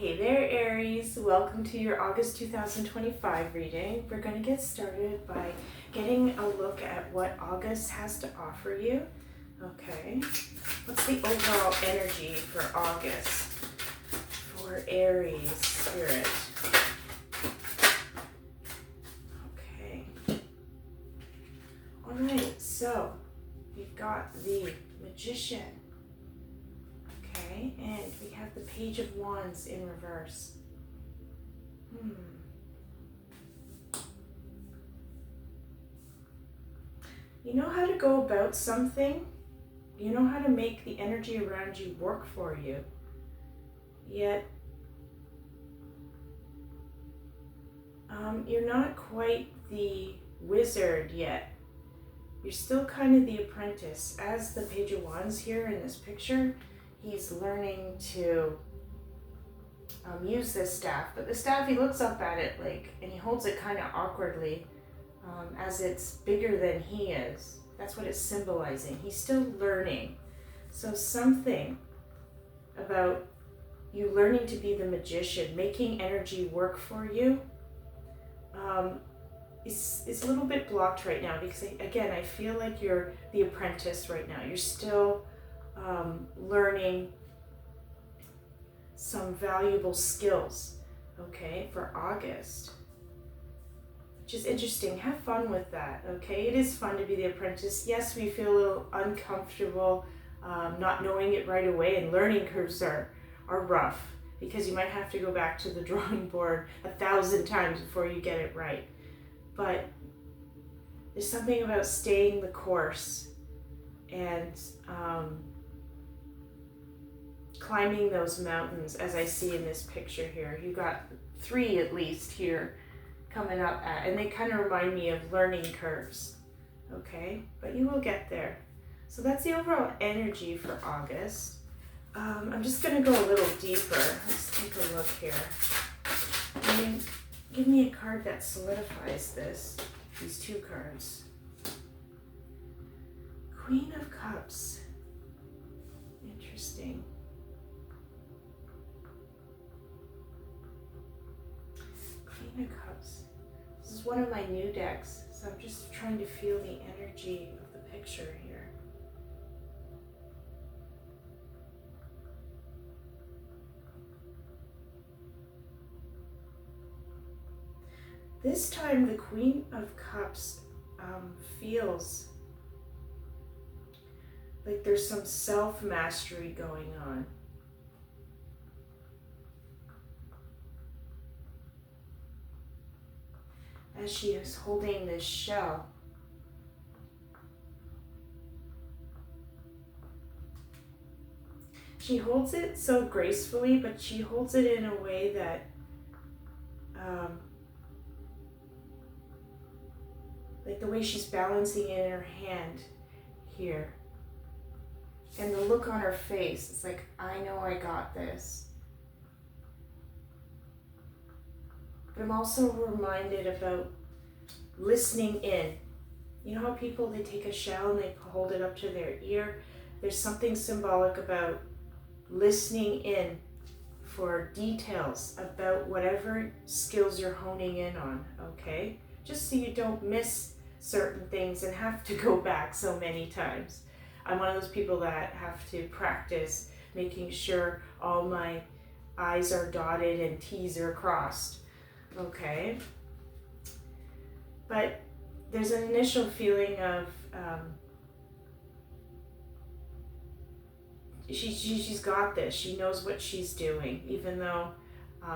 Hey there, Aries. Welcome to your August 2025 reading. We're going to get started by getting a look at what August has to offer you. Okay. What's the overall energy for August for Aries spirit? Okay. All right. So we've got the Magician. Okay, and we have the Page of Wands in reverse. You know how to go about something. You know how to make the energy around you work for you. Yet, you're not quite the wizard yet. You're still kind of the apprentice. As the Page of Wands here in this picture, he's learning to use this staff, but the staff, he looks up at it and he holds it kind of awkwardly as it's bigger than he is. That's what it's symbolizing. He's still learning. So something about you learning to be the magician, making energy work for you, is a little bit blocked right now because, again, I feel like you're the apprentice right now. You're still learning some valuable skills, okay, for August, which is interesting. Have fun with that, okay? It is fun to be the apprentice. Yes, we feel a little uncomfortable not knowing it right away, and learning curves are rough because you might have to go back to the drawing board 1,000 times before you get it right. But there's something about staying the course and climbing those mountains, as I see in this picture here. You got 3 at least here coming up and they kind of remind me of learning curves, okay? But you will get there. So that's the overall energy for August. I'm just going to go a little deeper. Let's take a look here. Give me a card that solidifies these 2 cards. Queen of Cups. Interesting. Queen of Cups. This is one of my new decks, so I'm just trying to feel the energy of the picture here. This time the Queen of Cups feels like there's some self-mastery going on. As she is holding this shell, she holds it so gracefully, but she holds it in a way that like the way she's balancing it in her hand here. And the look on her face, it's like, I know I got this. But I'm also reminded about listening in. You know how people, they take a shell and they hold it up to their ear? There's something symbolic about listening in for details about whatever skills you're honing in on, okay? Just so you don't miss certain things and have to go back so many times. I'm one of those people that have to practice making sure all my I's are dotted and T's are crossed. Okay, but there's an initial feeling of she's got this. She knows what she's doing, even though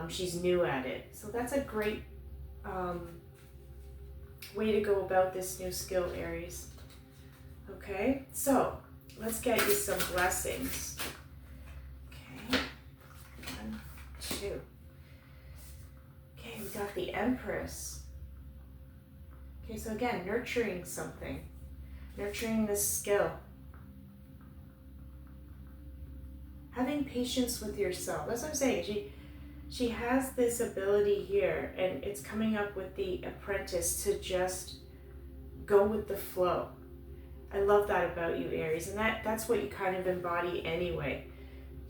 she's new at it. So that's a great way to go about this new skill, Aries. Okay, so let's get you some blessings. Okay, 1, 2. Okay, we got the Empress. Okay, so again, nurturing something, nurturing this skill. Having patience with yourself. That's what I'm saying. She has this ability here, and it's coming up with the apprentice to just go with the flow. I love that about you, Aries, and that's what you kind of embody anyway.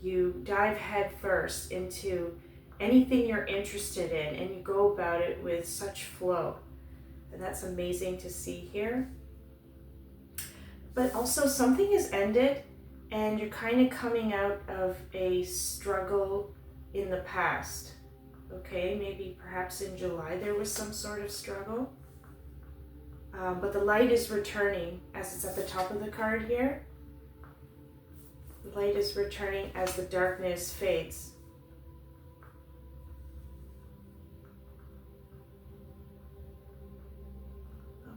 You dive head first into anything you're interested in, and you go about it with such flow. And that's amazing to see here. But also something is ended and you're kind of coming out of a struggle in the past. Okay, maybe perhaps in July there was some sort of struggle. But the light is returning as it's at the top of the card here. The light is returning as the darkness fades.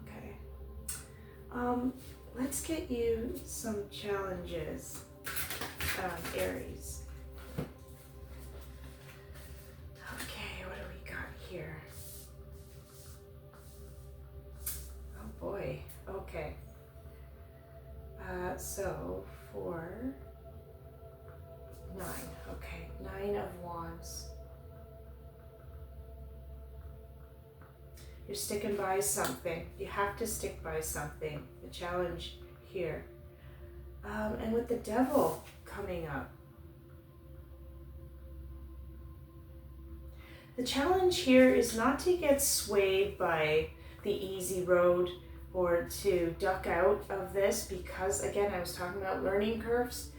Okay. Let's get you some challenges, Aries. Okay, what do we got here? Oh boy, okay. So for 9, okay, 9 of Wands. You're sticking by something. You have to stick by something. The challenge here. And with the Devil coming up. The challenge here is not to get swayed by the easy road or to duck out of this, because again, I was talking about learning curves.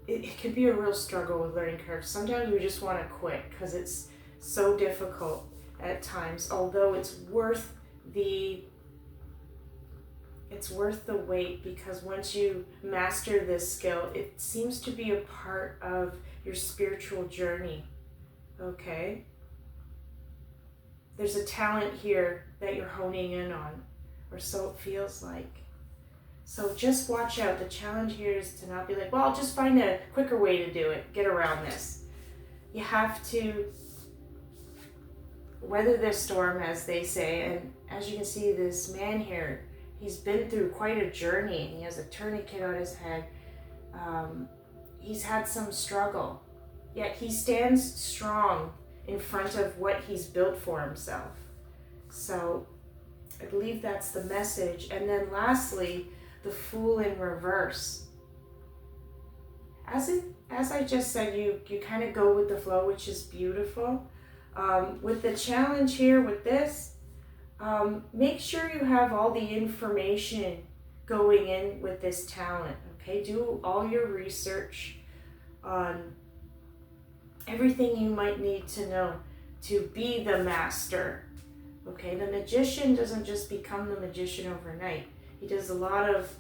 It can be a real struggle with learning curves. Sometimes we just want to quit because it's so difficult at times, although it's worth the wait, because once you master this skill, it seems to be a part of your spiritual journey. Okay? There's a talent here that you're honing in on, or so it feels like. So just watch out. The challenge here is to not be like, well, I'll just find a quicker way to do it, get around this. You have to weather this storm, as they say. And as you can see, this man here, he's been through quite a journey. He has a tourniquet on his head. He's had some struggle, yet he stands strong in front of what he's built for himself. So I believe that's the message. And then lastly, the Fool in reverse. As I just said, you kind of go with the flow, which is beautiful. With the challenge here with this, make sure you have all the information going in with this talent, okay? Do all your research on everything you might need to know to be the master, okay? The magician doesn't just become the magician overnight. He does a lot of,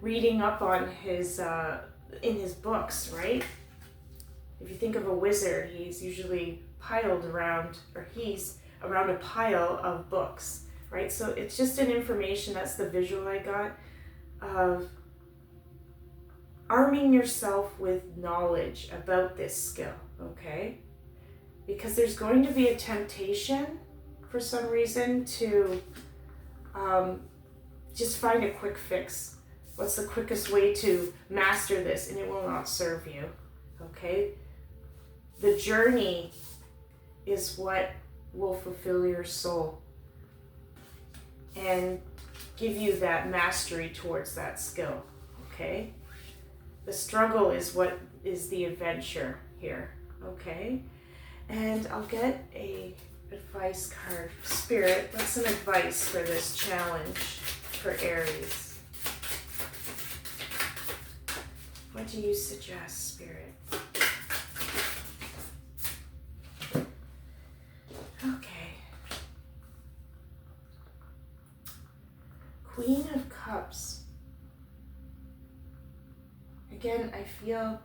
reading up on his, in his books, right? If you think of a wizard, he's usually piled around, or he's around a pile of books, right? So it's just an information, that's the visual I got, of arming yourself with knowledge about this skill, okay? Because there's going to be a temptation for some reason to just find a quick fix. What's the quickest way to master this? And it will not serve you, okay? The journey is what will fulfill your soul and give you that mastery towards that skill, okay? The struggle is what is the adventure here, okay? And I'll get a advice card. Spirit, what's some advice for this challenge for Aries? What do you suggest, Spirit? Okay. Queen of Cups. Again, I feel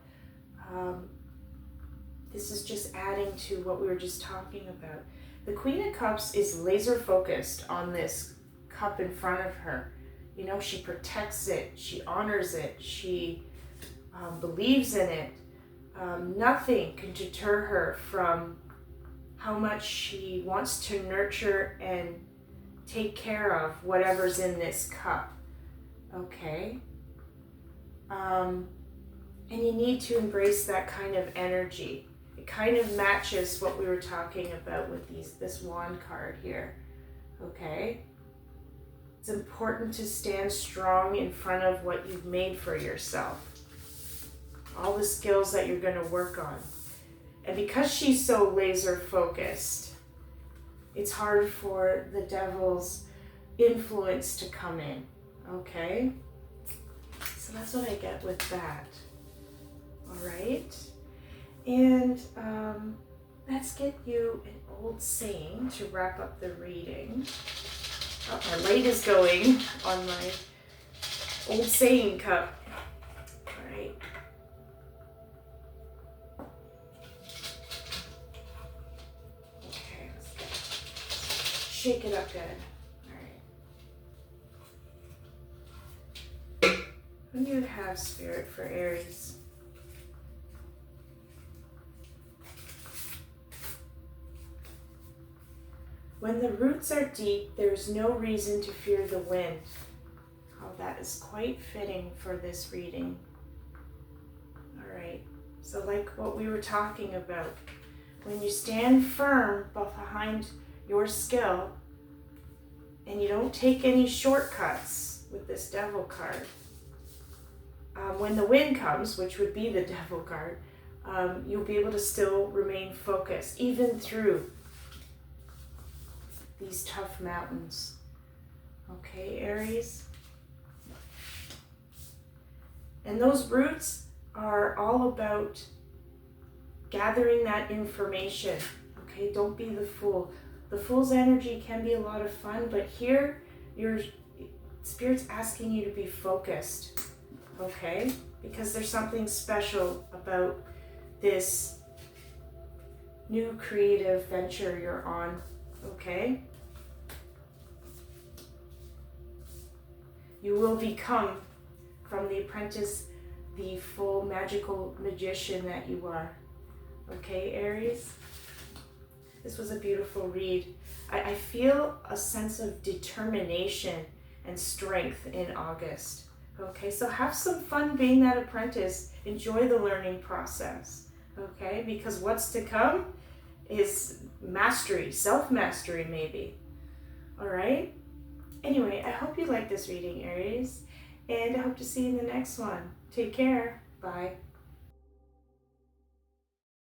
this is just adding to what we were just talking about. The Queen of Cups is laser focused on this cup in front of her. You know, she protects it, she honors it, she believes in it. Nothing can deter her from how much she wants to nurture and take care of whatever's in this cup. Okay? And you need to embrace that kind of energy. It kind of matches what we were talking about with this wand card here. Okay? It's important to stand strong in front of what you've made for yourself. all the skills that you're going to work on. And because she's so laser focused, it's hard for the devil's influence to come in, okay? So that's what I get with that. All right? And let's get you an old saying to wrap up the reading. Oh, my light is going on my old saying cup. All right. Okay, let's shake it up good. All right. Who do you have, Spirit, for Aries? When the roots are deep, there is no reason to fear the wind. Oh, that is quite fitting for this reading. All right, so like what we were talking about, when you stand firm behind your skill and you don't take any shortcuts with this devil card, when the wind comes, which would be the devil card, you'll be able to still remain focused, even through these tough mountains. Okay, Aries? And those roots are all about gathering that information. Okay, don't be the fool. The fool's energy can be a lot of fun, but here your Spirit's asking you to be focused. Okay? Because there's something special about this new creative venture you're on. Okay? You will become, from the apprentice, the full magical magician that you are. Okay, Aries? This was a beautiful read. I feel a sense of determination and strength in August. Okay, so have some fun being that apprentice. Enjoy the learning process. Okay, because what's to come is mastery, self-mastery maybe. All right? Anyway, I hope you like this reading, Aries, and I hope to see you in the next one. Take care. Bye.